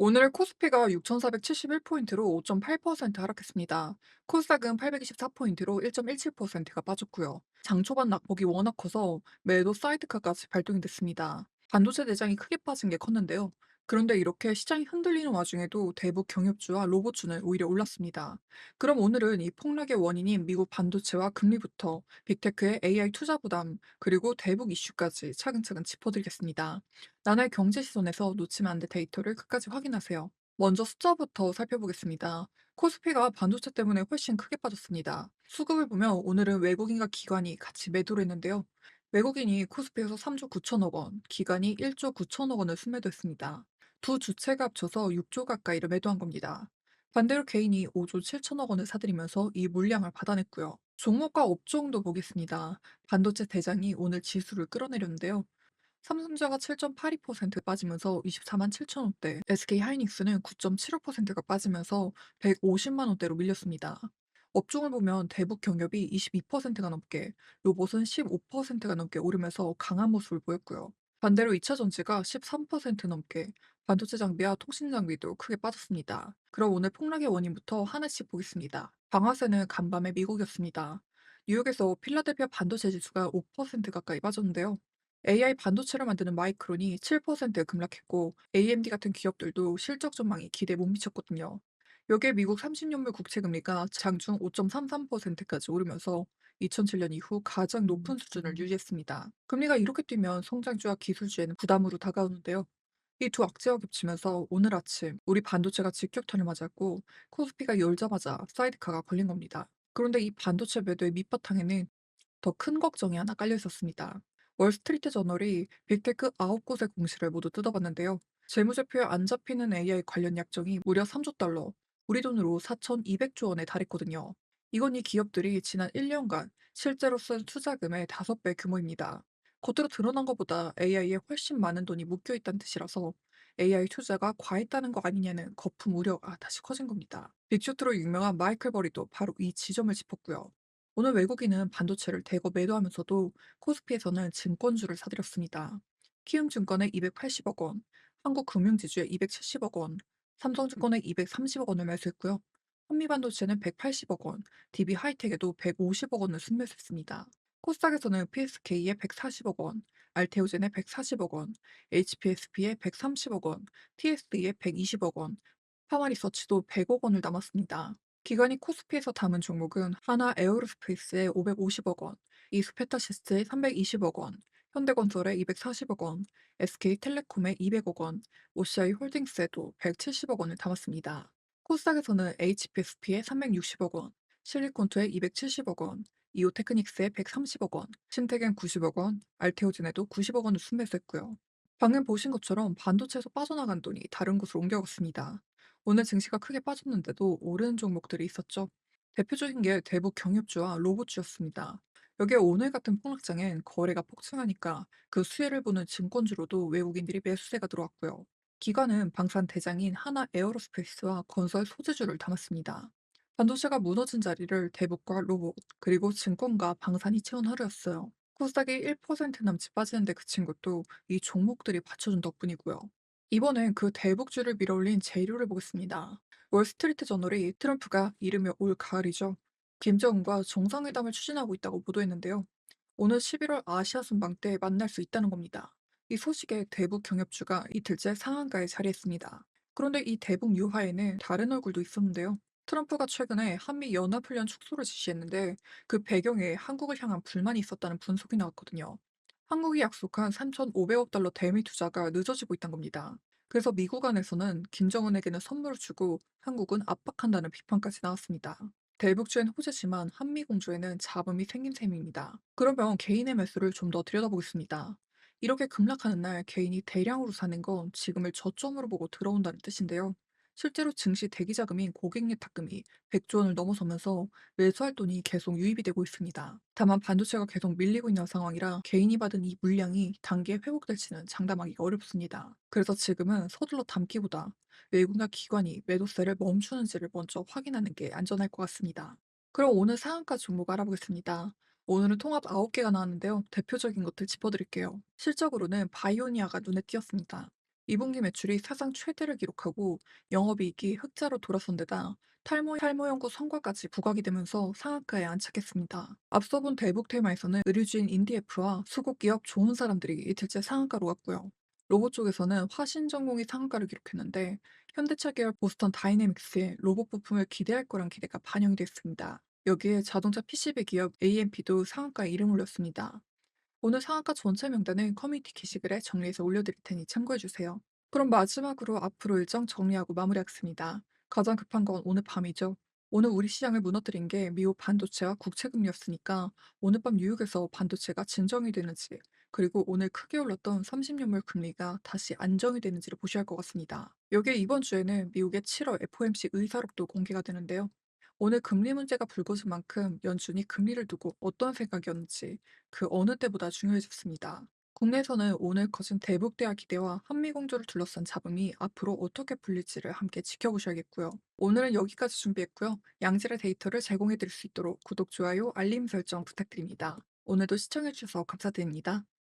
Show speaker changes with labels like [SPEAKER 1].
[SPEAKER 1] 오늘 코스피가 6,471포인트로 5.8% 하락했습니다. 코스닥은 824포인트로 1.17%가 빠졌고요. 장 초반 낙폭이 워낙 커서 매도 사이드카까지 발동이 됐습니다. 반도체 대장이 크게 빠진 게 컸는데요. 그런데 이렇게 시장이 흔들리는 와중에도 대북 경협주와 로봇주는 오히려 올랐습니다. 그럼 오늘은 이 폭락의 원인인 미국 반도체와 금리부터 빅테크의 AI 투자 부담, 그리고 대북 이슈까지 차근차근 짚어드리겠습니다. 나라의 경제 시선에서 놓치면 안 될 데이터를 끝까지 확인하세요. 먼저 숫자부터 살펴보겠습니다. 코스피가 반도체 때문에 훨씬 크게 빠졌습니다. 수급을 보면 오늘은 외국인과 기관이 같이 매도를 했는데요. 외국인이 코스피에서 3조 9천억 원, 기관이 1조 9천억 원을 순매도했습니다. 두 주체가 합쳐서 6조 가까이를 매도한 겁니다. 반대로 개인이 5조 7천억 원을 사들이면서 이 물량을 받아냈고요. 종목과 업종도 보겠습니다. 반도체 대장이 오늘 지수를 끌어내렸는데요. 삼성전자가 7.82% 빠지면서 24만 7천 원대, SK하이닉스는 9.75%가 빠지면서 150만 원대로 밀렸습니다. 업종을 보면 대북 경협이 22%가 넘게, 로봇은 15%가 넘게 오르면서 강한 모습을 보였고요. 반대로 2차 전지가 13% 넘게, 반도체 장비와 통신 장비도 크게 빠졌습니다. 그럼 오늘 폭락의 원인부터 하나씩 보겠습니다. 방아쇠는 간밤에 미국이었습니다. 뉴욕에서 필라델피아 반도체 지수가 5% 가까이 빠졌는데요. AI 반도체를 만드는 마이크론이 7% 급락했고 AMD 같은 기업들도 실적 전망이 기대에 못 미쳤거든요. 여기에 미국 30년물 국채 금리가 장중 5.33%까지 오르면서 2007년 이후 가장 높은 수준을 유지했습니다. 금리가 이렇게 뛰면 성장주와 기술주에는 부담으로 다가오는데요. 이 두 악재가 겹치면서 오늘 아침 우리 반도체가 직격탄을 맞았고 코스피가 열자마자 사이드카가 걸린 겁니다. 그런데 이 반도체 매도의 밑바탕에는 더 큰 걱정이 하나 깔려 있었습니다. 월스트리트 저널이 빅테크 9곳의 공시를 모두 뜯어봤는데요. 재무제표에 안 잡히는 AI 관련 약정이 무려 3조 달러, 우리 돈으로 4,200조 원에 달했거든요. 이건 이 기업들이 지난 1년간 실제로 쓴 투자금의 5배 규모입니다. 겉으로 드러난 것보다 AI에 훨씬 많은 돈이 묶여 있다는 뜻이라서 AI 투자가 과했다는 거 아니냐는 거품 우려가 다시 커진 겁니다. 빅쇼트로 유명한 마이클 버리도 바로 이 지점을 짚었고요. 오늘 외국인은 반도체를 대거 매도하면서도 코스피에서는 증권주를 사들였습니다. 키움증권에 280억 원, 한국금융지주에 270억 원, 삼성증권에 230억 원을 매수했고요. 한미반도체는 180억 원, DB하이텍에도 150억 원을 순매수했습니다. 코스닥에서는 PSK에 140억 원, 알테오젠에 140억 원, HPSP에 130억 원, TSE에 120억 원, 파마리서치도 100억 원을 남았습니다. 기관이 코스피에서 담은 종목은 하나 에어로스페이스에 550억 원, 이스페타시스에 320억 원, 현대건설에 240억 원, SK텔레콤에 200억 원, OCI 홀딩스에도 170억 원을 담았습니다. 코스닥에서는 HPSP에 360억 원, 실리콘투에 270억 원, 이오테크닉스에 130억 원, 신테겐 90억 원, 알테오진에도 90억 원을 순매수했고요. 방금 보신 것처럼 반도체에서 빠져나간 돈이 다른 곳으로 옮겨갔습니다. 오늘 증시가 크게 빠졌는데도 오르는 종목들이 있었죠. 대표적인 게 대북 경협주와 로봇주였습니다. 여기에 오늘 같은 폭락장엔 거래가 폭증하니까 그 수혜를 보는 증권주로도 외국인들이 매수세가 들어왔고요. 기관은 방산 대장인 하나 에어로스페이스와 건설 소재주를 담았습니다. 반도체가 무너진 자리를 대북과 로봇, 그리고 증권과 방산이 채운 하루였어요. 코스닥이 1% 남짓 빠지는데 그친 것도 이 종목들이 받쳐준 덕분이고요. 이번엔 그 대북주를 밀어올린 재료를 보겠습니다. 월스트리트 저널이 트럼프가 이르면 올 가을이죠. 김정은과 정상회담을 추진하고 있다고 보도했는데요. 오늘 11월 아시아 순방 때 만날 수 있다는 겁니다. 이 소식에 대북 경협주가 이틀째 상한가에 자리했습니다. 그런데 이 대북 유화에는 다른 얼굴도 있었는데요. 트럼프가 최근에 한미 연합훈련 축소를 지시했는데 그 배경에 한국을 향한 불만이 있었다는 분석이 나왔거든요. 한국이 약속한 3,500억 달러 대미 투자가 늦어지고 있다는 겁니다. 그래서 미국 안에서는 김정은에게는 선물을 주고 한국은 압박한다는 비판까지 나왔습니다. 대북주엔 호재지만 한미 공조에는 잡음이 생긴 셈입니다. 그러면 개인의 매수를 좀 더 들여다보겠습니다. 이렇게 급락하는 날 개인이 대량으로 사는 건 지금을 저점으로 보고 들어온다는 뜻인데요. 실제로 증시 대기자금인 고객예탁금이 100조 원을 넘어서면서 매수할 돈이 계속 유입이 되고 있습니다. 다만 반도체가 계속 밀리고 있는 상황이라 개인이 받은 이 물량이 단기에 회복될지는 장담하기가 어렵습니다. 그래서 지금은 서둘러 담기보다 외국이나 기관이 매도세를 멈추는지를 먼저 확인하는 게 안전할 것 같습니다. 그럼 오늘 상한가 종목 알아보겠습니다. 오늘은 통합 9개가 나왔는데요. 대표적인 것들 짚어드릴게요. 실적으로는 바이오니아가 눈에 띄었습니다. 2분기 매출이 사상 최대를 기록하고 영업이익이 흑자로 돌아선 데다 탈모 연구 성과까지 부각이 되면서 상한가에 안착했습니다. 앞서 본 대북 테마에서는 의류주인 인디에프와 수국 기업 좋은 사람들이 이틀째 상한가로 갔고요. 로봇 쪽에서는 화신전공이 상한가를 기록했는데 현대차 계열 보스턴 다이내믹스의 로봇 부품을 기대할 거란 기대가 반영이 됐습니다. 여기에 자동차 PCB 기업 AMP도 상한가에 이름 올렸습니다. 오늘 상한가 전체 명단은 커뮤니티 게시글에 정리해서 올려드릴 테니 참고해주세요. 그럼 마지막으로 앞으로 일정 정리하고 마무리하겠습니다. 가장 급한 건 오늘 밤이죠. 오늘 우리 시장을 무너뜨린 게 미국 반도체와 국채금리였으니까 오늘 밤 뉴욕에서 반도체가 진정이 되는지, 그리고 오늘 크게 올랐던 30년물 금리가 다시 안정이 되는지를 보셔야 할 것 같습니다. 여기에 이번 주에는 미국의 7월 FOMC 의사록도 공개가 되는데요. 오늘 금리 문제가 불거진 만큼 연준이 금리를 두고 어떤 생각이었는지 그 어느 때보다 중요해졌습니다. 국내에서는 오늘 커진 대북대화 기대와 한미 공조를 둘러싼 잡음이 앞으로 어떻게 풀릴지를 함께 지켜보셔야겠고요. 오늘은 여기까지 준비했고요. 양질의 데이터를 제공해 드릴 수 있도록 구독, 좋아요, 알림 설정 부탁드립니다. 오늘도 시청해주셔서 감사드립니다.